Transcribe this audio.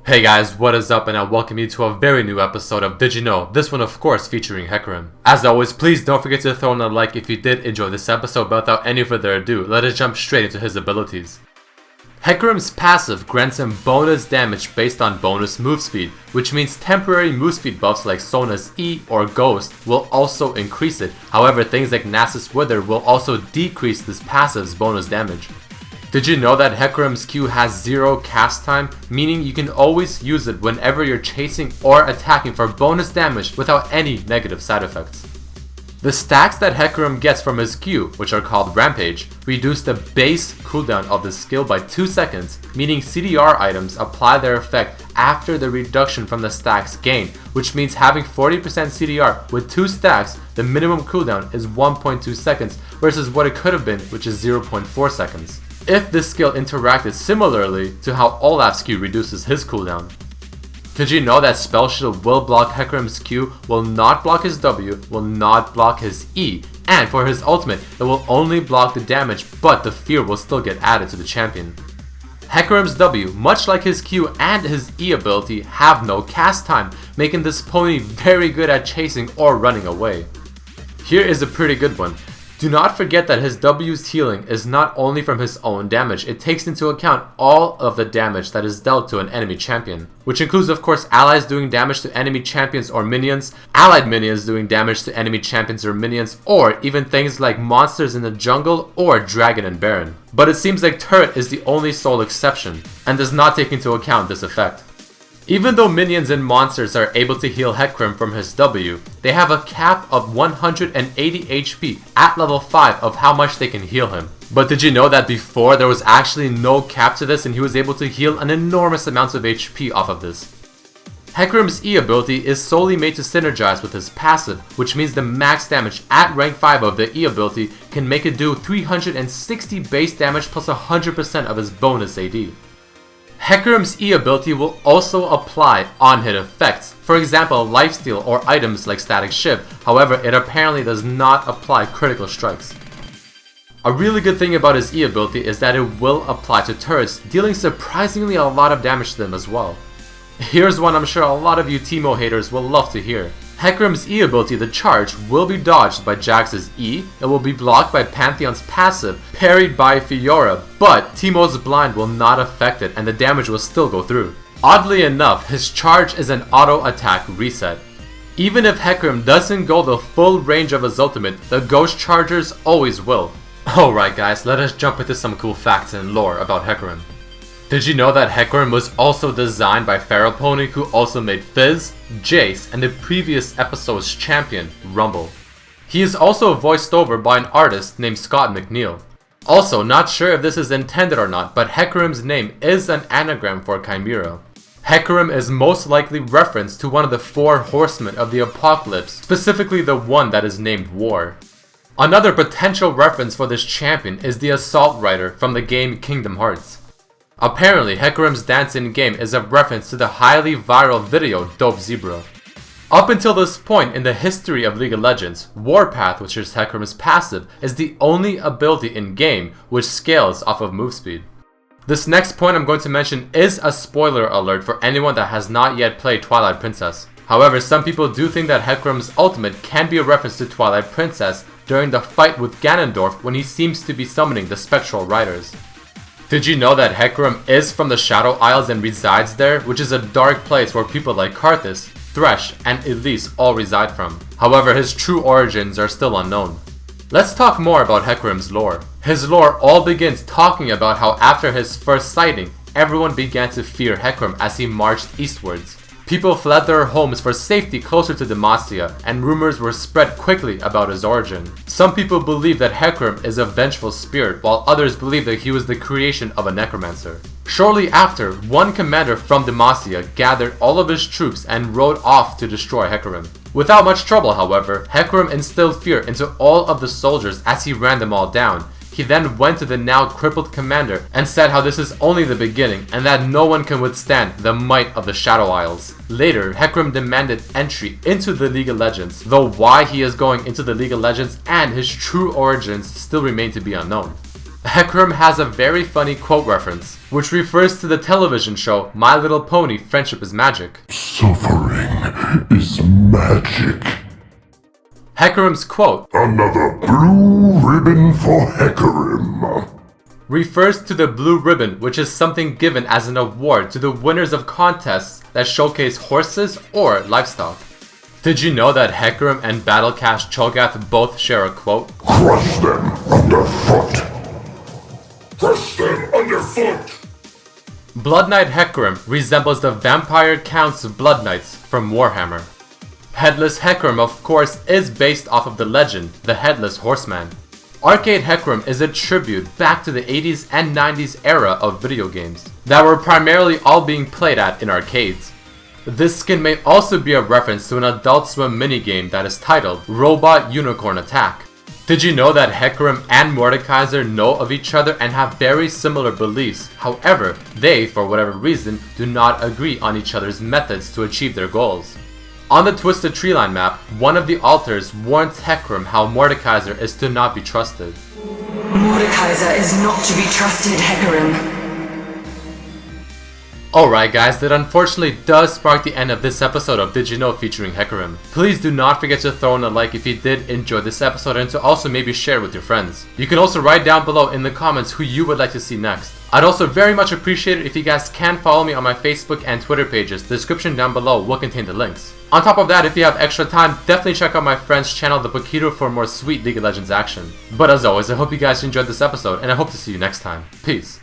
Hey guys, what is up, and I welcome you to a very new episode of Did You Know? This one of course featuring Hecarim. As always, please don't forget to throw in a like if you did enjoy this episode, but without any further ado, let us jump straight into his abilities. Hecarim's passive grants him bonus damage based on bonus move speed, which means temporary move speed buffs like Sona's E or Ghost will also increase it. However, things like Nasus Wither will also decrease this passive's bonus damage. Did you know that Hecarim's Q has 0 cast time, meaning you can always use it whenever you're chasing or attacking for bonus damage without any negative side effects? The stacks that Hecarim gets from his Q, which are called Rampage, reduce the base cooldown of the skill by 2 seconds, meaning CDR items apply their effect after the reduction from the stacks gained, which means having 40% CDR with 2 stacks, the minimum cooldown is 1.2 seconds versus what it could have been, which is 0.4 seconds. If this skill interacted similarly to how Olaf's Q reduces his cooldown. Did you know that Spell Shield will block Hecarim's Q, will not block his W, will not block his E, and for his ultimate, it will only block the damage, but the fear will still get added to the champion. Hecarim's W, much like his Q and his E ability, have no cast time, making this pony very good at chasing or running away. Here is a pretty good one. Do not forget that his W's healing is not only from his own damage, it takes into account all of the damage that is dealt to an enemy champion, which includes of course allies doing damage to enemy champions or minions, allied minions doing damage to enemy champions or minions, or even things like monsters in the jungle or dragon and baron. But it seems like turret is the only sole exception, and does not take into account this effect. Even though minions and monsters are able to heal Hecarim from his W, they have a cap of 180 HP at level 5 of how much they can heal him. But did you know that before there was actually no cap to this and he was able to heal an enormous amount of HP off of this? Hecarim's E ability is solely made to synergize with his passive, which means the max damage at rank 5 of the E ability can make it do 360 base damage plus 100% of his bonus AD. Hecarim's E ability will also apply on-hit effects, for example lifesteal or items like Static Shiv, however it apparently does not apply critical strikes. A really good thing about his E ability is that it will apply to turrets, dealing surprisingly a lot of damage to them as well. Here's one I'm sure a lot of you Teemo haters will love to hear. Hecarim's E ability, the charge, will be dodged by Jax's E, it will be blocked by Pantheon's passive, parried by Fiora, but Teemo's blind will not affect it and the damage will still go through. Oddly enough, his charge is an auto attack reset. Even if Hecarim doesn't go the full range of his ultimate, the ghost chargers always will. Alright guys, let us jump into some cool facts and lore about Hecarim. Did you know that Hecarim was also designed by Pharaoh Pony, who also made Fizz, Jace, and the previous episode's champion, Rumble? He is also voiced over by an artist named Scott McNeil. Also, not sure if this is intended or not, but Hecarim's name is an anagram for Chimera. Hecarim is most likely referenced to one of the 4 horsemen of the apocalypse, specifically the one that is named War. Another potential reference for this champion is the Assault Rider from the game Kingdom Hearts. Apparently, Hecarim's dance in-game is a reference to the highly viral video Dope Zebra. Up until this point in the history of League of Legends, Warpath, which is Hecarim's passive, is the only ability in-game which scales off of move speed. This next point I'm going to mention is a spoiler alert for anyone that has not yet played Twilight Princess. However, some people do think that Hecarim's ultimate can be a reference to Twilight Princess during the fight with Ganondorf when he seems to be summoning the Spectral Riders. Did you know that Hecarim is from the Shadow Isles and resides there, which is a dark place where people like Karthus, Thresh, and Elise all reside from? However, his true origins are still unknown. Let's talk more about Hecarim's lore. His lore all begins talking about how after his first sighting, everyone began to fear Hecarim as he marched eastwards. People fled their homes for safety closer to Demacia, and rumors were spread quickly about his origin. Some people believe that Hecarim is a vengeful spirit, while others believe that he was the creation of a necromancer. Shortly after, one commander from Demacia gathered all of his troops and rode off to destroy Hecarim. Without much trouble, however, Hecarim instilled fear into all of the soldiers as he ran them all down. He then went to the now crippled commander and said how this is only the beginning and that no one can withstand the might of the Shadow Isles. Later, Hecarim demanded entry into the League of Legends, though why he is going into the League of Legends and his true origins still remain to be unknown. Hecarim has a very funny quote reference, which refers to the television show My Little Pony Friendship is Magic. Suffering is magic. Hecarim's quote, "Another blue ribbon for Hecarim," refers to the blue ribbon, which is something given as an award to the winners of contests that showcase horses or livestock. Did you know that Hecarim and Battlecast Cho'Gath both share a quote? "Crush them underfoot. Crush them underfoot." Blood Knight Hecarim resembles the Vampire Count's Blood Knights from Warhammer. Headless Hecarim, of course, is based off of the legend, the Headless Horseman. Arcade Hecarim is a tribute back to the 80s and 90s era of video games that were primarily all being played at in arcades. This skin may also be a reference to an Adult Swim minigame that is titled Robot Unicorn Attack. Did you know that Hecarim and Mordekaiser know of each other and have very similar beliefs? However, they, for whatever reason, do not agree on each other's methods to achieve their goals. On the Twisted Treeline map, one of the altars warns Hecarim how Mordekaiser is to not be trusted. Mordekaiser is not to be trusted, Hecarim. Alright guys, that unfortunately does spark the end of this episode of Did You Know featuring Hecarim. Please do not forget to throw in a like if you did enjoy this episode and to also maybe share with your friends. You can also write down below in the comments who you would like to see next. I'd also very much appreciate it if you guys can follow me on my Facebook and Twitter pages. The description down below will contain the links. On top of that, if you have extra time, definitely check out my friend's channel, The Pokito, for more sweet League of Legends action. But as always, I hope you guys enjoyed this episode and I hope to see you next time. Peace.